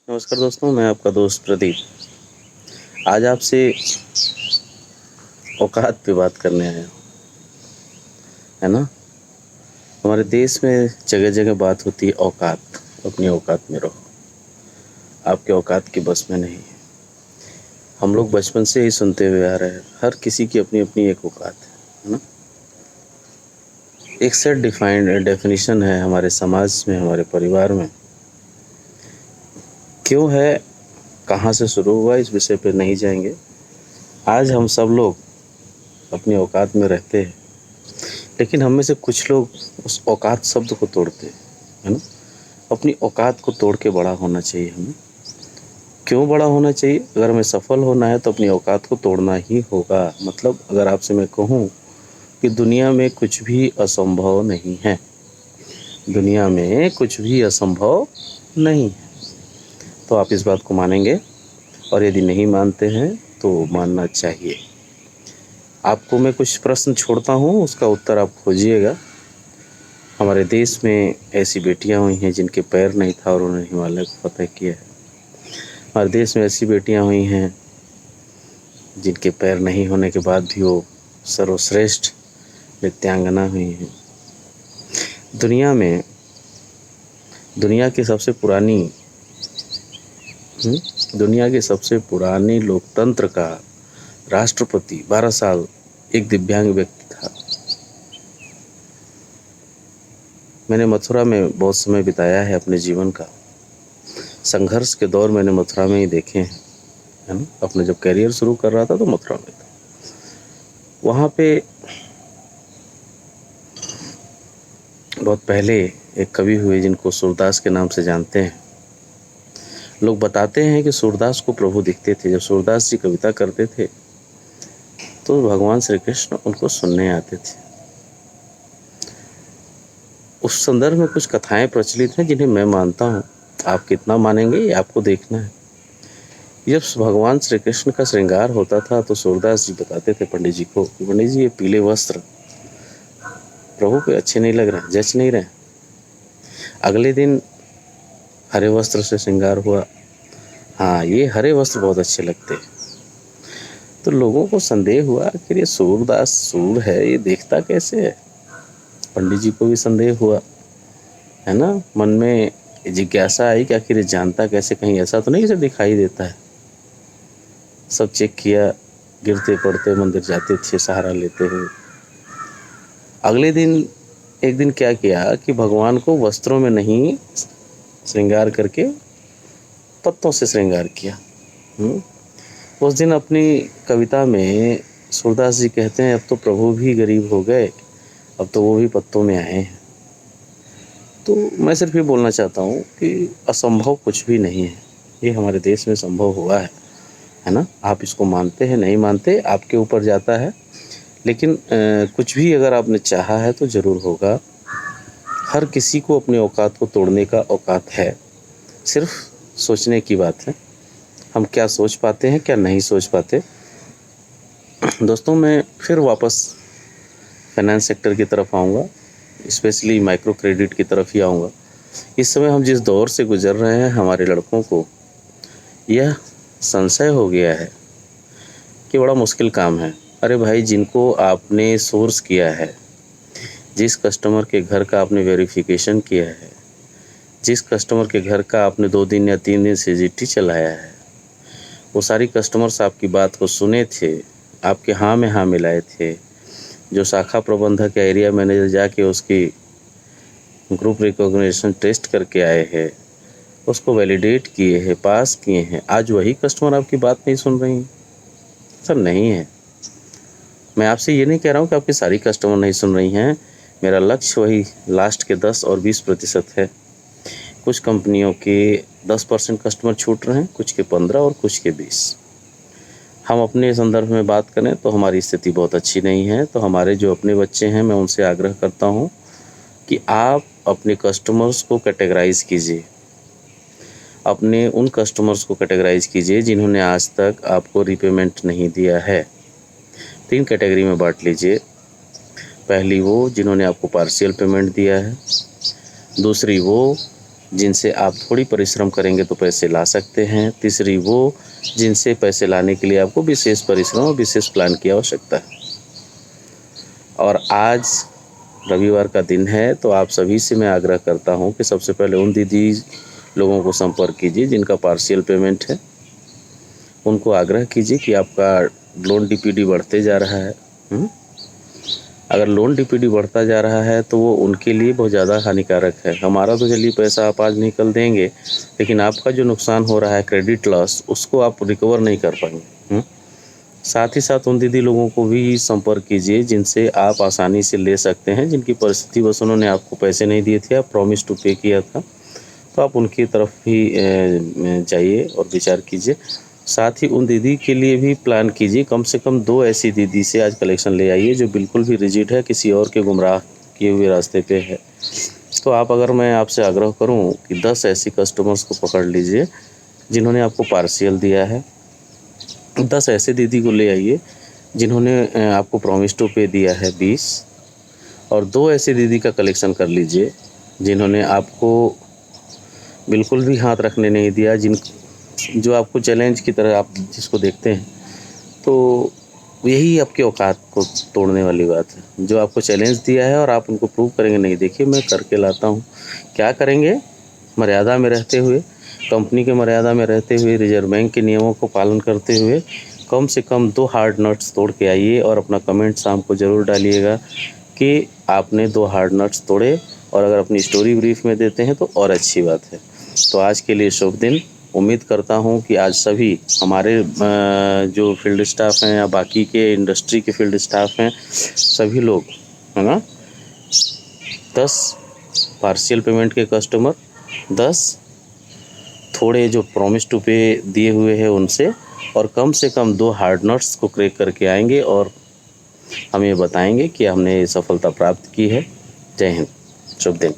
नमस्कार दोस्तों, मैं आपका दोस्त प्रदीप। आज आपसे औकात पे बात करने आया हूँ, है ना। हमारे देश में जगह जगह बात होती है औकात। अपनी औकात में रहो, आपके औकात की बस में नहीं। हम लोग बचपन से ही सुनते हुए आ रहे हैं, हर किसी की अपनी अपनी एक औकात है ना। एक सेट डिफाइंड डेफिनेशन है हमारे समाज में, हमारे परिवार में। क्यों है, कहाँ से शुरू हुआ, इस विषय पे नहीं जाएंगे। आज हम सब लोग अपनी औकात में रहते हैं, लेकिन हम में से कुछ लोग उस औकात शब्द को तोड़ते हैं, है ना। अपनी औकात को तोड़ के बड़ा होना चाहिए हमें। क्यों बड़ा होना चाहिए? अगर हमें सफल होना है तो अपनी औकात को तोड़ना ही होगा। मतलब अगर आपसे मैं कहूँ कि दुनिया में कुछ भी असंभव नहीं है, दुनिया में कुछ भी असंभव नहीं है, तो आप इस बात को मानेंगे। और यदि नहीं मानते हैं तो मानना चाहिए। आपको मैं कुछ प्रश्न छोड़ता हूँ, उसका उत्तर आप खोजिएगा। हमारे देश में ऐसी बेटियां हुई हैं जिनके पैर नहीं था और उन्होंने हिमालय को फतह किया है। हमारे देश में ऐसी बेटियां हुई हैं जिनके पैर नहीं होने के बाद भी वो सर्वश्रेष्ठ नृत्यांगना हुई हैं। दुनिया में दुनिया की सबसे पुरानी दुनिया के सबसे पुराने लोकतंत्र का राष्ट्रपति 12 साल एक दिव्यांग व्यक्ति था। मैंने मथुरा में बहुत समय बिताया है अपने जीवन का। संघर्ष के दौर मैंने मथुरा में ही देखे हैं, है ना। अपने जब करियर शुरू कर रहा था तो मथुरा में था। वहाँ पे बहुत पहले एक कवि हुए जिनको सूरदास के नाम से जानते हैं। लोग बताते हैं कि सूरदास को प्रभु दिखते थे। जब सूरदास जी कविता करते थे तो भगवान श्री कृष्ण उनको सुनने आते थे। उस संदर्भ में कुछ कथाएं प्रचलित हैं जिन्हें मैं मानता हूँ। आप कितना मानेंगे ये आपको देखना है। जब भगवान श्री कृष्ण का श्रृंगार होता था तो सूरदास जी बताते थे पंडित जी को, पंडित जी ये पीले वस्त्र प्रभु को अच्छे नहीं लग रहे, जच नहीं रहे। अगले दिन हरे वस्त्र से श्रृंगार हुआ, हाँ ये हरे वस्त्र बहुत अच्छे लगते। तो लोगों को संदेह हुआ कि ये सूरदास सूर है, ये देखता कैसे है। पंडित जी को भी संदेह हुआ, है ना। मन में जिज्ञासा आई कि आखिर ये जानता कैसे, कहीं ऐसा तो नहीं इसे दिखाई देता है। सब चेक किया, गिरते पड़ते मंदिर जाते थे सहारा लेते हुए। अगले दिन एक दिन क्या किया कि भगवान को वस्त्रों में नहीं श्रृंगार करके पत्तों से श्रृंगार किया। उस दिन अपनी कविता में सूरदास जी कहते हैं, अब तो प्रभु भी गरीब हो गए, अब तो वो भी पत्तों में आए हैं। तो मैं सिर्फ ये बोलना चाहता हूँ कि असंभव कुछ भी नहीं है। ये हमारे देश में संभव हुआ है ना। आप इसको मानते हैं नहीं मानते आपके ऊपर जाता है, लेकिन कुछ भी अगर आपने चाहा है तो ज़रूर होगा। हर किसी को अपने औकात को तोड़ने का औकात है, सिर्फ सोचने की बात है। हम क्या सोच पाते हैं, क्या नहीं सोच पाते। दोस्तों, मैं फिर वापस फाइनेंस सेक्टर की तरफ आऊँगा, स्पेशली माइक्रो क्रेडिट की तरफ ही आऊँगा। इस समय हम जिस दौर से गुजर रहे हैं, हमारे लड़कों को यह संशय हो गया है कि बड़ा मुश्किल काम है। अरे भाई, जिनको आपने सोर्स किया है, जिस कस्टमर के घर का आपने वेरिफिकेशन किया है, जिस कस्टमर के घर का आपने 2 दिन या 3 दिन सीजीटी चलाया है, वो सारी कस्टमर्स आपकी बात को सुने थे, आपके हाँ में हाँ मिलाए थे। जो शाखा प्रबंधक या एरिया मैनेजर जाके उसकी ग्रुप रिकॉग्निशन टेस्ट करके आए हैं, उसको वैलिडेट किए हैं, पास किए हैं, आज वही कस्टमर आपकी बात नहीं सुन रही हैं। सर नहीं है। मैं आपसे ये नहीं कह रहा हूँ कि आपकी सारी कस्टमर नहीं सुन रही हैं। मेरा लक्ष्य वही लास्ट के 10 और 20% है। कुछ कंपनियों के 10% कस्टमर छूट रहे हैं, कुछ के 15 और कुछ के 20। हम अपने संदर्भ में बात करें तो हमारी स्थिति बहुत अच्छी नहीं है। तो हमारे जो अपने बच्चे हैं, मैं उनसे आग्रह करता हूँ कि आप अपने कस्टमर्स को कैटेगराइज कीजिए। अपने उन कस्टमर्स को कैटेगराइज कीजिए जिन्होंने आज तक आपको रीपेमेंट नहीं दिया है। 3 कैटेगरी में बांट लीजिए। पहली वो जिन्होंने आपको पार्शियल पेमेंट दिया है, दूसरी वो जिनसे आप थोड़ी परिश्रम करेंगे तो पैसे ला सकते हैं। तीसरी वो जिनसे पैसे लाने के लिए आपको विशेष परिश्रम और विशेष प्लान की आवश्यकता है। और आज रविवार का दिन है, तो आप सभी से मैं आग्रह करता हूं कि सबसे पहले उन दीदी लोगों को संपर्क कीजिए जिनका पार्शियल पेमेंट है। उनको आग्रह कीजिए कि आपका लोन डीपीडी बढ़ते जा रहा है। अगर लोन डीपीडी बढ़ता जा रहा है तो वो उनके लिए बहुत ज़्यादा हानिकारक है। हमारा तो चलिए पैसा आप आज निकल देंगे, लेकिन आपका जो नुकसान हो रहा है क्रेडिट लॉस, उसको आप रिकवर नहीं कर पाएंगे। साथ ही साथ उन दीदी लोगों को भी संपर्क कीजिए जिनसे आप आसानी से ले सकते हैं, जिनकी परिस्थिति बस उन्होंने आपको पैसे नहीं दिए थे, आप प्रॉमिस टू पे किया था, तो आप उनकी तरफ भी जाइए और विचार कीजिए। साथ ही उन दीदी के लिए भी प्लान कीजिए, कम से कम 2 ऐसी दीदी से आज कलेक्शन ले आइए जो बिल्कुल भी रिजिड है, किसी और के गुमराह किए हुए रास्ते पे है। तो अगर मैं आपसे आग्रह करूं कि 10 ऐसी कस्टमर्स को पकड़ लीजिए जिन्होंने आपको पार्शियल दिया है, 10 ऐसे दीदी को ले आइए जिन्होंने आपको प्रॉमिस टू पे दिया है 20, और 2 ऐसे दीदी का कलेक्शन कर लीजिए जिन्होंने आपको बिल्कुल भी हाथ रखने नहीं दिया, जो आपको चैलेंज की तरह आप जिसको देखते हैं, तो यही आपके औकात को तोड़ने वाली बात है। जो आपको चैलेंज दिया है और आप उनको प्रूव करेंगे, नहीं देखिए मैं करके लाता हूँ। क्या करेंगे? मर्यादा में रहते हुए, कंपनी के मर्यादा में रहते हुए, रिजर्व बैंक के नियमों को पालन करते हुए कम से कम 2 हार्ड नट्स तोड़ के आइए और अपना कमेंट शाम को ज़रूर डालिएगा कि आपने 2 हार्ड नट्स तोड़े, और अगर अपनी स्टोरी ब्रीफ में देते हैं तो और अच्छी बात है। तो आज के लिए शुभ दिन। उम्मीद करता हूं कि आज सभी हमारे जो फील्ड स्टाफ हैं या बाकी के इंडस्ट्री के फील्ड स्टाफ हैं, सभी लोग, है ना, 10 पार्शियल पेमेंट के कस्टमर, 10 थोड़े जो प्रॉमिस टू पे दिए हुए हैं उनसे, और कम से कम 2 हार्ड नट्स को क्रैक करके आएंगे और हमें बताएंगे कि हमने सफलता प्राप्त की है। जय हिंद, शुभ दिन।